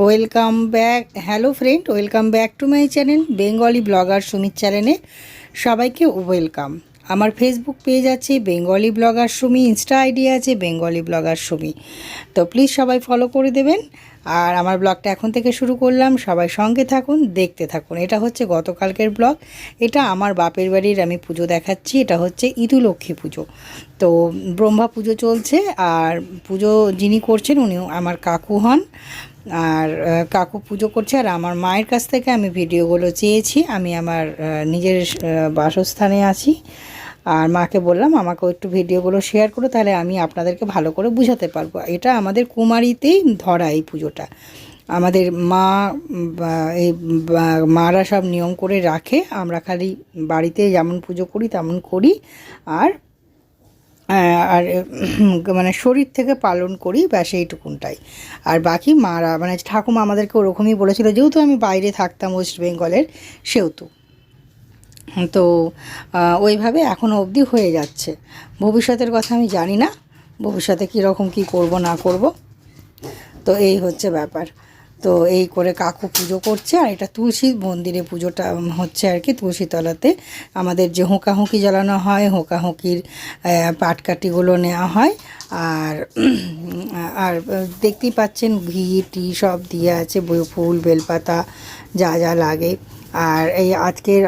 Welcome back. Hello friend, welcome back to my channel Bengali blogger Sumit চ্যানেলে সবাইকে welcome. আমার Facebook page আছে Bengali blogger Sumi, Insta ID আছে Bengali blogger Sumi. তো প্লিজ সবাই ফলো করে দেবেন। আর আমার ব্লগটা এখন থেকে শুরু করলাম, সবাই সঙ্গে থাকুন, দেখতে থাকুন। এটা হচ্ছে গতকালকের ব্লগ। এটা আমার বাপের বাড়ির আমি পুজো দেখাচ্ছি। এটা হচ্ছে ইদুলক্ষ্মী পুজো। তো ব্রহ্মা পুজো চলছে, আর পুজো যিনি করছেন উনি আমার কাকু হন। আর কাকু পুজো করছে, আর আমার মায়ের কাছ থেকে আমি ভিডিওগুলো চেয়েছি। আমি আমার নিজের বাসস্থানে আছি, আর মাকে বললাম আমাকেও একটু ভিডিওগুলো শেয়ার করো, তাহলে আমি আপনাদেরকে ভালো করে বুঝাতে পারবো। এটা আমাদের কুমারীতেই ধরা এই পুজোটা। আমাদের মা এই মারা সব নিয়ম করে রাখে, আমরা খালি বাড়িতে যেমন পুজো করি তেমন করি। আর আর মানে শরীর থেকে পালন করি, ব্যাস এইটুকুনটাই। আর বাকি মারা মানে ঠাকুমা আমাদেরকে ওরকমই বলেছিল, যেহেতু আমি বাইরে থাকতাম ওয়েস্ট বেঙ্গলের, সেহেতু তো ওইভাবে এখনও অবধি হয়ে যাচ্ছে। ভবিষ্যতের কথা আমি জানি না, ভবিষ্যতে কীরকম কী করব না করব। তো এই হচ্ছে ব্যাপার। তো এই করে কাকু পুজো করছে, আর এটা তুলসী মন্দিরে পুজোটা হচ্ছে আর কি। তুলসীতলাতে আমাদের যে হোঁকাহুঁকি জ্বালানো হয়, হোঁকাহুঁকির পাটকাঠিগুলো নেওয়া হয়। আর আর দেখতেই পাচ্ছেন ঘি টি সব দিয়ে আছে, ফুল বেলপাতা যা যা লাগে। আর এই আজকের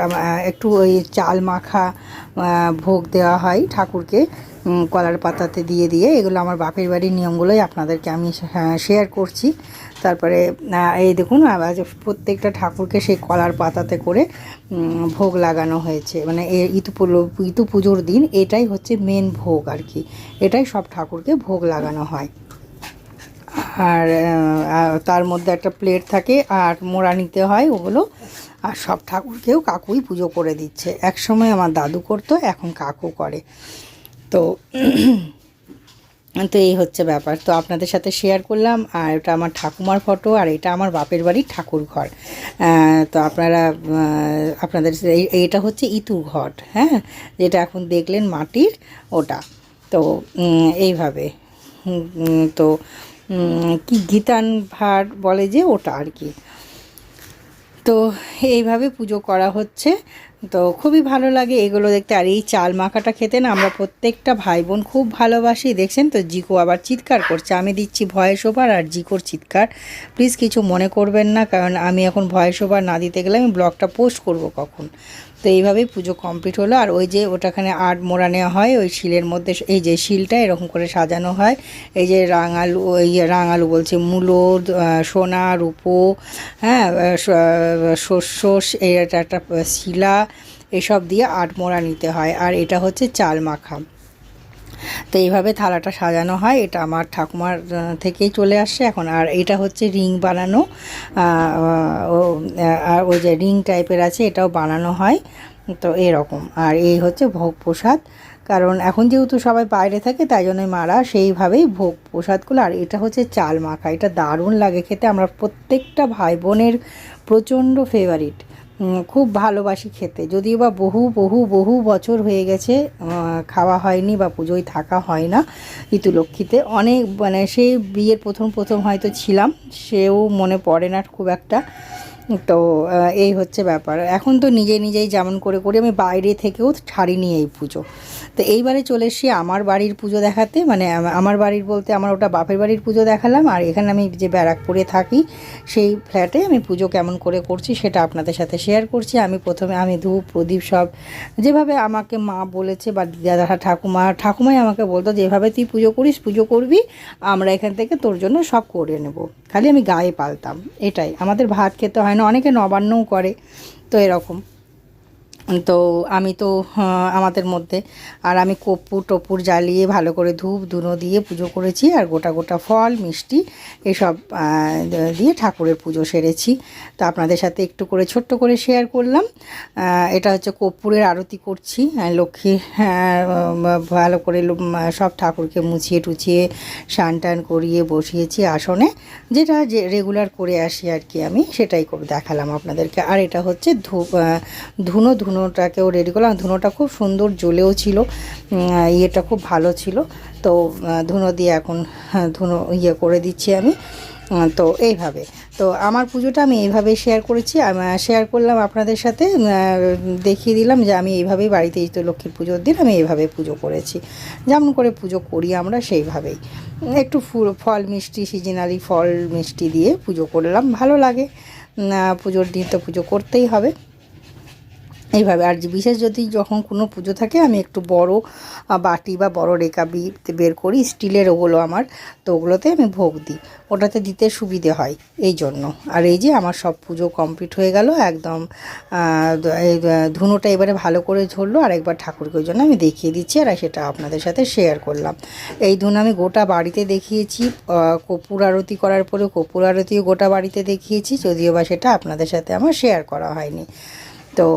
একটু ওই চাল মাখা ভোগ দেওয়া হয় ঠাকুরকে কলার পাতাতে দিয়ে দিয়ে। এগুলো আমার বাপের বাড়ির নিয়মগুলোই আপনাদেরকে আমি শেয়ার করছি। তারপরে এই দেখুন প্রত্যেকটা ঠাকুরকে সেই কলার পাতাতে করে ভোগ লাগানো হয়েছে। মানে ইতু পুজোর দিন এটাই হচ্ছে মেন ভোগ আর কি। এটাই সব ঠাকুরকে ভোগ লাগানো হয়। আর তার মধ্যে একটা প্লেট থাকে, আর মোড়া নিতে হয় ওগুলো। আর সব ঠাকুরকেও কাকুই পুজো করে দিচ্ছে। একসময় আমার দাদু করতো, এখন কাকু করে। তো তো এই হচ্ছে ব্যাপার। তো আপনাদের সাথে শেয়ার করলাম। আর এটা আমার ঠাকুমার ফটো, আর এটা আমার বাপের বাড়ির ঠাকুর ঘর। তো আপনাদের এইটা হচ্ছে ইতুর ঘট, হ্যাঁ, যেটা এখন দেখলেন মাটির, ওটা। তো এইভাবে তো কি গীতান ভাট বলে যে, ওটা আর কি। তো এইভাবে পুজো করা হচ্ছে। তো খুবই ভালো লাগে এগুলো দেখতে। আর এই চাল মাখাটা খেতে না আমরা প্রত্যেকটা ভাই বোন খুব ভালোবাসি। দেখছেন তো জিকো আবার চিৎকার করছে, আমি দিচ্ছি ভয়েস ওভার আর জিকোর চিৎকার। প্লিজ কিছু মনে করবেন না, কারণ আমি এখন ভয়েস ওভার না দিতে গেলে আমি ব্লগটা পোস্ট করব কখন। তো এইভাবেই পুজো কমপ্লিট হলো। আর ওই যে ওটাখানে আট মোড়া নেওয়া হয়, ওই শিলের মধ্যে এই যে শিলটা এরকম করে সাজানো হয়। এই যে রাঙালু, ওই রাঙালু বলছে, মূলো, সোনা, রূপো, হ্যাঁ, শস্য, এটা একটা শিলা, এসব দিয়ে আট মোড়া নিতে হয়। আর এটা হচ্ছে চাল মাখা। তো এইভাবে থালাটা সাজানো হয়। এটা আমার ঠাকুমার থেকেই চলে আসছে এখন। আর এটা হচ্ছে রিং বানানো, আর ওই যে রিং টাইপের আছে, এটাও বানানো হয়। তো এরকম। আর এই হচ্ছে ভোগ প্রসাদ, কারণ এখন যেহেতু সবাই বাইরে থাকে তাই জন্যই মারা সেইভাবেই ভোগ প্রসাদগুলো। আর এটা হচ্ছে চাল মাখা, এটা দারুণ লাগে খেতে। আমরা প্রত্যেকটা ভাই বোনের প্রচণ্ড ফেভারিট, খুব ভালোবাসি খেতে। যদিও বা বহু বহু বহু বছর হয়ে গেছে খাওয়া হয়নি বা পুজোয় থাকা হয় না ইতুলক্ষ্মীতে। অনেক মানে সেই বিয়ের প্রথম প্রথম হয়তো ছিলাম, সেও মনে পড়ে না খুব একটা। তো এই হচ্ছে ব্যাপার। এখন তো নিজেই যেমন করে করি, আমি বাইরে থেকেও ছাড়িনি এই পুজো। তো এইবারে চলে এসেছি আমার বাড়ির পুজো দেখাতে। মানে আমার বাড়ির বলতে আমার ওটা বাপের বাড়ির পুজো দেখালাম। আর এখানে আমি যে ব্যারাকপুরে থাকি সেই ফ্ল্যাটে আমি পুজো কেমন করে করছি সেটা আপনাদের সাথে শেয়ার করছি। আমি ধূপ প্রদীপ সব যেভাবে আমাকে মা বলেছে, বা দাদা ঠাকুমাই আমাকে বলতো, যেভাবে তুই পুজো করিস, পুজো করবি, আমরা এখান থেকে তোর জন্য সব করে নেব, খালি আমি গায়ে পালতাম। এটাই, আমাদের ভাত খেতে হয় না, অনেকে নবান্নও করে। তো এরকম। তো আমি তো আমাদের মধ্যে, আর আমি কর্পূর টপুর জ্বালিয়ে ভালো করে ধূপ ধুনো দিয়ে পুজো করেছি। আর গোটা গোটা ফল মিষ্টি এসব দিয়ে ঠাকুরের পুজো সেরেছি। তো আপনাদের সাথে একটু করে ছোট্ট করে শেয়ার করলাম। এটা হচ্ছে কর্পূরের আরতি করছি। লক্ষ্মী ভালো করে সব ঠাকুরকে মুছিয়ে টুছিয়ে স্নান টান করিয়ে বসিয়েছি আসনে, যেটা যে রেগুলার করে আসি আর কি, আমি সেটাই দেখালাম আপনাদেরকে। আর এটা হচ্ছে ধুনোটাকেও রেডি করলাম। ধুনোটা খুব সুন্দর জ্বলেও ছিল, ইয়েটা খুব ভালো ছিল। তো ধুনো দিয়ে এখন ধুনো করে দিচ্ছি আমি। তো এইভাবে, তো আমার পুজোটা আমি এইভাবে শেয়ার করেছি, শেয়ার করলাম আপনাদের সাথে, দেখিয়ে দিলাম যে আমি এইভাবেই বাড়িতে এই তো লক্ষ্মীর পুজোর দিন আমি এইভাবে পুজো করেছি, যেমন করে পুজো করি আমরা সেইভাবেই। একটু ফল মিষ্টি, সিজনালি ফল মিষ্টি দিয়ে পুজো করলাম, ভালো লাগে। পুজোর দিন তো পুজো করতেই হবে এইভাবে। আর বিশেষ যদি যখন কোনো পুজো থাকে আমি একটু বড় বাটি বা বড় রেকাবি বের করি, স্টিলের ওগুলো আমার, তো ওগুলোতে আমি ভোগ দিই, ওটাতে দিতে সুবিধে হয় এই জন্য। আর এই যে আমার সব পুজো কমপ্লিট হয়ে গেল একদম। ধুনোটা এবারে ভালো করে ঝরলো, আর একবার ঠাকুরকে ওই জন্য আমি দেখিয়ে দিচ্ছি আর সেটা আপনাদের সাথে শেয়ার করলাম। এই ধুনো আমি গোটা বাড়িতে দেখিয়েছি, কর্পূর আরতি করার পরে কর্পূর আরতিও গোটা বাড়িতে দেখিয়েছি, যদিও বা সেটা আপনাদের সাথে আমার শেয়ার করা হয়নি। তো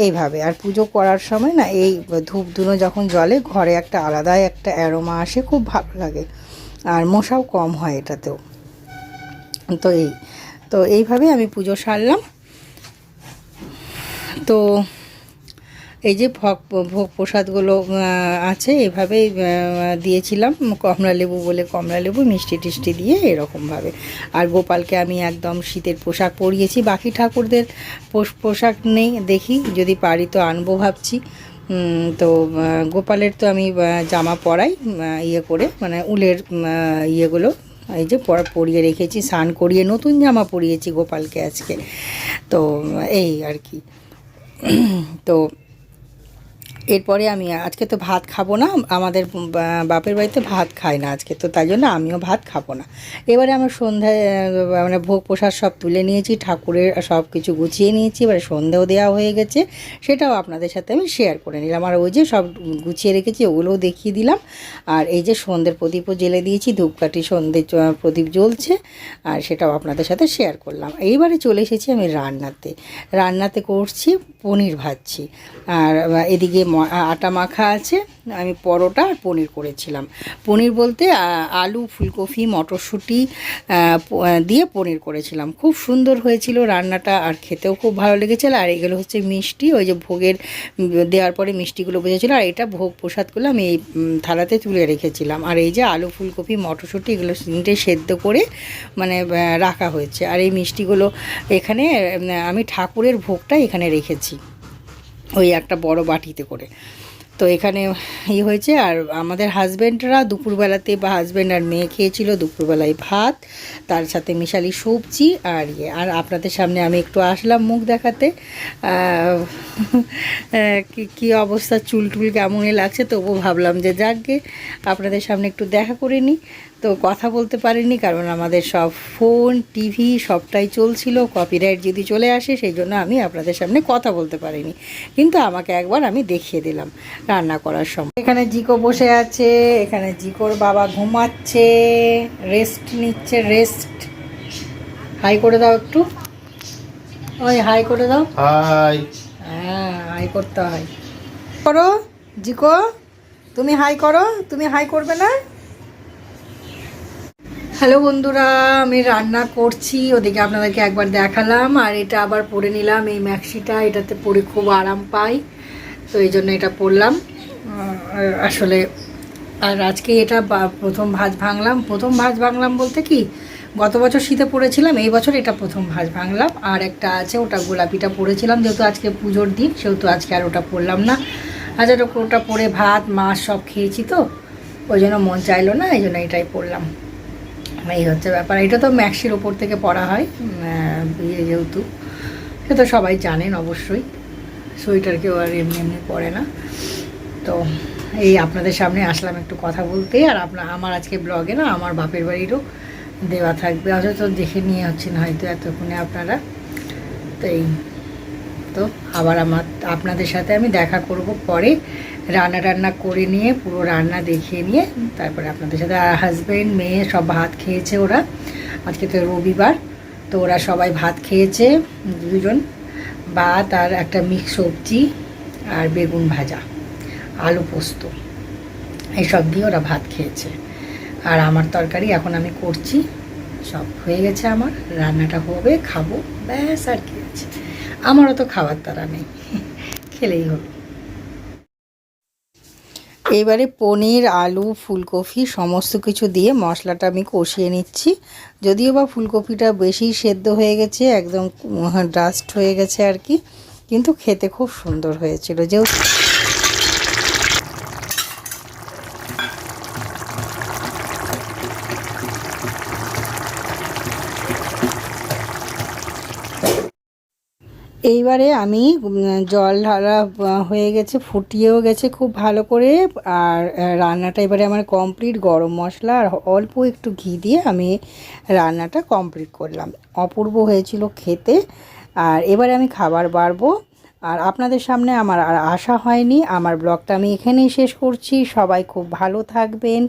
এইভাবে, আর পুজো করার সময় না এই ধূপ ধুনো যখন জ্বলে ঘরে একটা আলাদাই একটা অ্যারোমা আসে, খুব ভালো লাগে, আর মশাও কম হয় এটাতেও। তো এইভাবে আমি পুজো সারলাম। তো এই যে ভোগ প্রসাদগুলো আছে এভাবেই দিয়েছিলাম, কমলা লেবু বলে কমলা লেবু, মিষ্টি টিষ্টি দিয়ে এরকমভাবে। আর গোপালকে আমি একদম শীতের পোশাক পরিয়েছি, বাকি ঠাকুরদের পোশাক নেই, দেখি যদি পারি তো আনবো ভাবছি। তো গোপালের তো আমি জামা পরাই ইয়ে করে, মানে উলের ইয়েগুলো এই যে পরিয়ে রেখেছি, স্নান করিয়ে নতুন জামা পরিয়েছি গোপালকে আজকে। তো এই আর কি। তো এরপরে আমি আজকে তো ভাত খাবো না, আমাদের বাপের বাড়িতে ভাত খায় না আজকে, তো তাই জন্য আমিও ভাত খাবো না। এবারে আমার সন্ধ্যায় মানে ভোগ প্রসাদ সব তুলে নিয়েছি, ঠাকুরের সব কিছু গুছিয়ে নিয়েছি, এবারে সন্ধেও দেওয়া হয়ে গেছে, সেটাও আপনাদের সাথে আমি শেয়ার করে নিলাম। আর ওই যে সব গুছিয়ে রেখেছি ওগুলোও দেখিয়ে দিলাম। আর এই যে সন্ধ্যের প্রদীপও জ্বেলে দিয়েছি, ধূপকাঠি সন্ধ্যের প্রদীপ জ্বলছে, আর সেটাও আপনাদের সাথে শেয়ার করলাম। এইবারে চলে এসেছি আমি রান্নাতে করছি, পনির ভাজছি। আর এদিকে আটা মাখা আছে, আমি পরোটা আর পনির করেছিলাম। পনির বলতে আলু, ফুলকপি, মটরশুঁটি দিয়ে পনির করেছিলাম, খুব সুন্দর হয়েছিল রান্নাটা, আর খেতেও খুব ভালো লেগেছিলো। আর এগুলো হচ্ছে মিষ্টি, ওই যে ভোগের দেওয়ার পরে মিষ্টিগুলো বেজেছিলো, আর এটা ভোগ প্রসাদগুলো আমি এই থালাতে তুলে রেখেছিলাম। আর এই যে আলু, ফুলকপি, মটরশুঁটি এগুলো তিনটে সেদ্ধ করে মানে রাখা হয়েছে। আর এই মিষ্টিগুলো এখানে আমি ঠাকুরের ভোগটা এখানে রেখেছি ওই একটা বড় বাটিতে করে। তো এখানে হয়েছে। আর আমাদের হাজব্যান্ডরা দুপুরবেলাতে, বা হাজব্যান্ড আর মেয়ে খেয়েছিল দুপুরবেলায় ভাত, তার সাথে মিশালি সবজি আর আর আপনাদের সামনে আমি একটু আসলাম মুখ দেখাতে। কি অবস্থা, চুল টুল কেমনই লাগছে, তবুও ভাবলাম যে যাকগে আপনাদের সামনে একটু দেখা করে নিই। তো কথা বলতে পারিনি, কারণ আমাদের সব ফোন, টিভি সবটাই চলছিল, কপিরাইট যদি চলে আসে সেই জন্য আমি আপনাদের সামনে কথা বলতে পারিনি, কিন্তু আমাকে একবার আমি দেখিয়ে দিলাম রান্না করার সময়। এখানে জিকো বসে আছে, এখানে জিকোর বাবা ঘুমাচ্ছে, রেস্ট নিচ্ছে, রেস্ট। হাই করে দাও একটু, ওই হাই করে দাও, হাই। হ্যাঁ, হাই করতে হয়। করো জিকো, তুমি হাই করো, তুমি হাই করবে না? হ্যালো বন্ধুরা, আমি রান্না করছি, ওদিকে আপনাদেরকে একবার দেখালাম, আর এটা আবার পরে নিলাম এই ম্যাক্সিটা, এটাতে পরে খুব আরাম পাই, তো এই জন্য এটা পরলাম আসলে। আর আজকে এটা প্রথম ভাঁজ ভাঙলাম বলতে কি, গত বছর শীতে পরেছিলাম, এই বছর এটা প্রথম ভাঁজ ভাঙলাম। আর একটা আছে ওটা গোলাপিটা পরেছিলাম, যেহেতু আজকে পুজোর দিন সেহেতু আজকে আর ওটা পরলাম না। আচ্ছা, ওটা পরে ভাত মাছ সব খেয়েছি, তো ওই জন্য মন চাইলো না, এই জন্য এটাই পরলাম। এই হচ্ছে ব্যাপার। এটা তো ম্যাক্সির ওপর থেকে পরা হয় যেহেতু, সে তো সবাই জানেন অবশ্যই, সোয়েটার কেউ আর এমনি এমনি পরে না। তো এই আপনাদের সামনে আসলাম একটু কথা বলতে। আর আমার আজকে ব্লগে না আমার বাপের বাড়িরও দেওয়া থাকবে, হয়তো দেখে নিয়ে হচ্ছেন হয়তো এতক্ষণে আপনারা। তো তো আবার আপনাদের সাথে আমি দেখা করব পরে, রান্না করে নিয়ে পুরো রান্না দেখিয়ে নিয়ে তারপরে আপনাদের সাথে। আর হাজব্যান্ড মেয়ে সব ভাত খেয়েছে, ওরা আজকে তো রবিবার, তো ওরা সবাই ভাত খেয়েছে, দুজন ভাত আর একটা মিক্স সবজি আর বেগুন ভাজা, আলু পোস্ত, এইসব দিয়ে ওরা ভাত খেয়েছে। আর আমার তরকারি এখন আমি করছি, সব হয়ে গেছে, আমার রান্নাটা হবে, খাবো, ব্যাস। আর কি আছে, আমারও তো খাওয়ার তারা নেই, খেলেই হলো। এবারে পনির, আলু, ফুলকপি সমস্ত কিছু দিয়ে মশলাটা আমি কষিয়ে নিচ্ছি। যদিও বা ফুলকপিটা বেশি সেদ্ধ হয়ে গেছে, একদম ডাস্ট হয়ে গেছে আর কি, কিন্তু খেতে খুব সুন্দর হয়েছিল। যেহেতু এইবারে আমি জল ঢালা হয়ে গেছে, ফুটিয়েও গেছে খুব ভালো করে। আর রান্নাটা এবারে আমার কমপ্লিট। গরম মশলা আর অল্প একটু ঘি দিয়ে আমি রান্নাটা কমপ্লিট করলাম। অপূর্ব হয়েছিল খেতে। আর এবারে আমি খাবার বাড়বো। আর আপনাদের সামনে আমার আর আসা হয়নি। আমার ব্লগটা আমি এখানেই শেষ করছি। সবাই খুব ভালো থাকবেন।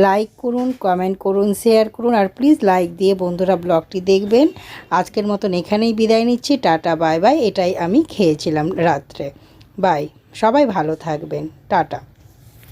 লাইক করুন, কমেন্ট করুন, শেয়ার করুন, আর প্লিজ লাইক দিয়ে বন্ধুরা ব্লগটি দেখবেন। আজকের মতন এখানেই বিদায় নিচ্ছি। Tata, bye bye. এটাই আমি খেয়েছিলাম রাত্রে। বাই। সবাই ভালো থাকবেন। টাটা।